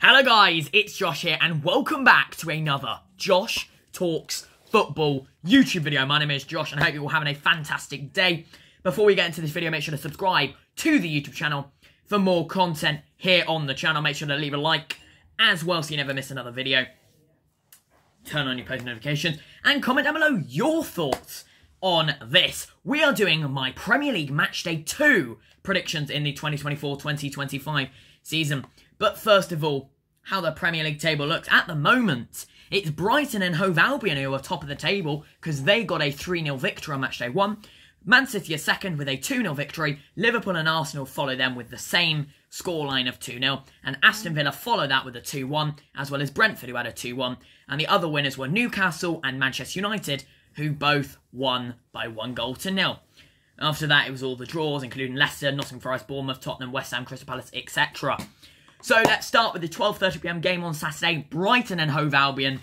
Hello guys, it's Josh here and welcome back to another Josh Talks Football YouTube video. My name is Josh and I hope you're all having a fantastic day. Before we get into this video, make sure to subscribe to the YouTube channel for more content here on the channel. Make sure to leave a like as well so you never miss another video. Turn on your post notifications and comment down below your thoughts on this. We are doing my Premier League Matchday 2 predictions in the 2024-2025 season. But first of all, how the Premier League table looks at the moment. It's Brighton and Hove Albion who are top of the table because they got a 3-0 victory on Matchday 1. Man City are second with a 2-0 victory. Liverpool and Arsenal follow them with the same scoreline of 2-0. And Aston Villa follow that with a 2-1, as well as Brentford who had a 2-1. And the other winners were Newcastle and Manchester United, who both won by 1-0. After that, it was all the draws, including Leicester, Nottingham Forest, Bournemouth, Tottenham, West Ham, Crystal Palace, etc. So let's start with the 12:30 PM game on Saturday. Brighton and Hove Albion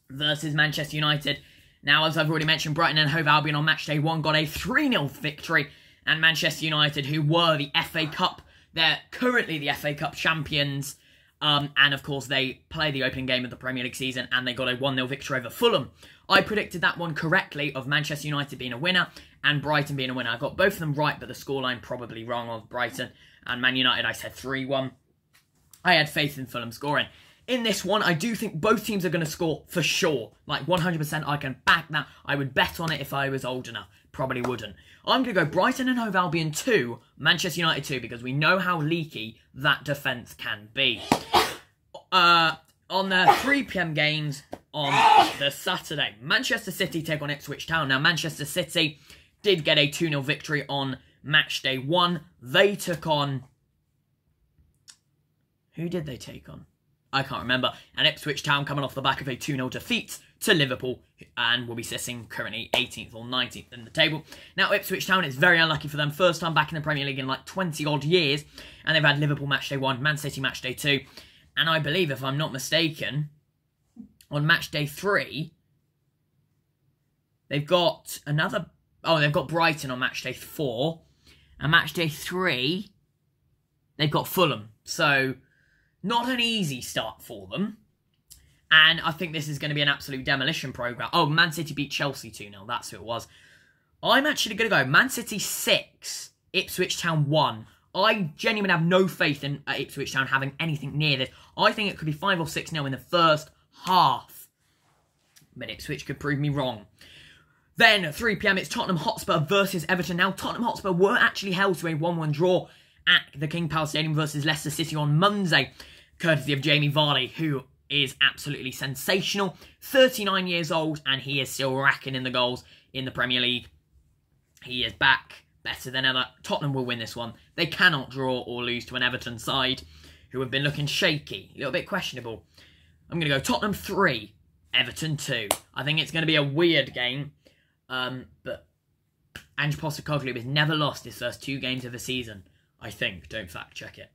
versus Manchester United. Now, as I've already mentioned, Brighton and Hove Albion on Matchday 1 got a 3-0 victory. And Manchester United, who were the FA Cup, they're currently the FA Cup champions. And of course, they play the opening game of the Premier League season and they got a 1-0 victory over Fulham. I predicted that one correctly of Manchester United being a winner and Brighton being a winner. I got both of them right, but the scoreline probably wrong of Brighton. And Man United, I said 3-1. I had faith in Fulham scoring. In this one, I do think both teams are going to score for sure. Like 100%, I can back that. I would bet on it if I was old enough. Probably wouldn't. I'm going to go Brighton and Hove Albion 2, Manchester United 2, because we know how leaky that defence can be. On the 3 PM games on the Saturday, Manchester City take on Ipswich Town. Now, Manchester City did get a 2-0 victory on Matchday 1. They took on... Who did they take on? I can't remember. And Ipswich Town coming off the back of a 2-0 defeat to Liverpool and will be sitting currently 18th or 19th in the table. Now, Ipswich Town is very unlucky for them. First time back in the Premier League in like 20-odd years. And they've had Liverpool Matchday 1, Man City Matchday 2. And I believe, if I'm not mistaken, on Matchday 3, they've got another... Oh, they've got Brighton on Matchday 4. And Matchday 3, they've got Fulham. So... not an easy start for them. And I think this is going to be an absolute demolition programme. Oh, Man City beat Chelsea 2-0. That's who it was. I'm actually going to go Man City 6, Ipswich Town 1. I genuinely have no faith in Ipswich Town having anything near this. I think it could be 5 or 6-0 in the first half. But Ipswich could prove me wrong. Then, at 3 PM, it's Tottenham Hotspur versus Everton. Now, Tottenham Hotspur were actually held to a 1-1 draw at the King Power Stadium versus Leicester City on Monday, courtesy of Jamie Vardy, who is absolutely sensational. 39 years old, and he is still racking in the goals in the Premier League. He is back, better than ever. Tottenham will win this one. They cannot draw or lose to an Everton side who have been looking shaky, a little bit questionable. I'm going to go Tottenham 3, Everton 2. I think it's going to be a weird game, but Ange Postecoglou has never lost his first 2 games of the season. I think. Don't fact check it.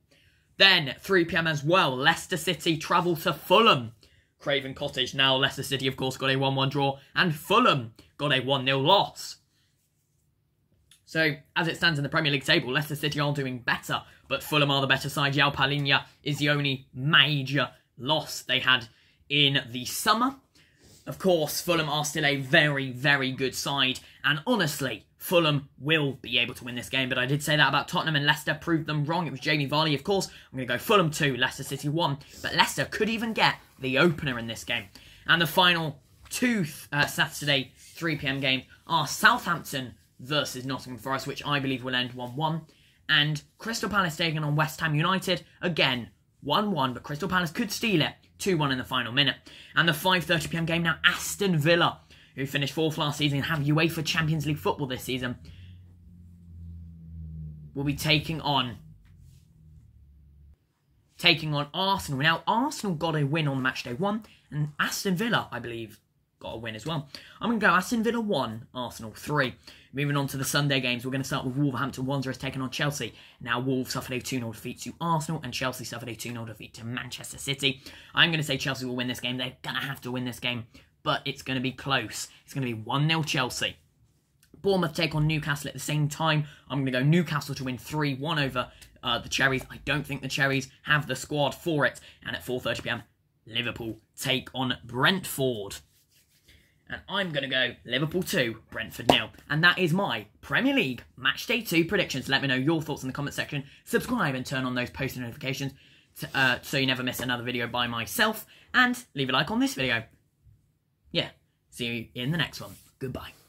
Then, 3 PM as well. Leicester City travel to Fulham. Craven Cottage. Now, Leicester City, of course, got a 1-1 draw. And Fulham got a 1-0 loss. So, as it stands in the Premier League table, Leicester City are doing better. But Fulham are the better side. João Palhinha is the only major loss they had in the summer. Of course, Fulham are still a very, very good side. And honestly, Fulham will be able to win this game. But I did say that about Tottenham and Leicester proved them wrong. It was Jamie Vardy, of course. I'm going to go Fulham 2, Leicester City 1. But Leicester could even get the opener in this game. And the final 2 Saturday 3 PM games are Southampton versus Nottingham Forest, which I believe will end 1-1. And Crystal Palace taking on West Ham United. Again, 1-1, but Crystal Palace could steal it. 2-1 in the final minute. And the 5:30 PM game now, Aston Villa, who finished 4th last season and have UEFA Champions League football this season, will be taking on Arsenal. Now, Arsenal got a win on Matchday 1, and Aston Villa, I believe, got a win as well. I'm going to go Aston Villa 1, Arsenal 3. Moving on to the Sunday games, we're going to start with Wolverhampton Wanderers taking on Chelsea. Now, Wolves suffered a 2-0 defeat to Arsenal, and Chelsea suffered a 2-0 defeat to Manchester City. I'm going to say Chelsea will win this game. They're going to have to win this game, but it's going to be close. It's going to be 1-0 Chelsea. Bournemouth take on Newcastle at the same time. I'm going to go Newcastle to win 3-1 over the Cherries. I don't think the Cherries have the squad for it. And at 4:30 p.m, Liverpool take on Brentford. And I'm going to go Liverpool 2, Brentford 0. And that is my Premier League Matchday 2 predictions. Let me know your thoughts in the comment section. Subscribe and turn on those post notifications so you never miss another video by myself. And leave a like on this video. Yeah, see you in the next one. Goodbye.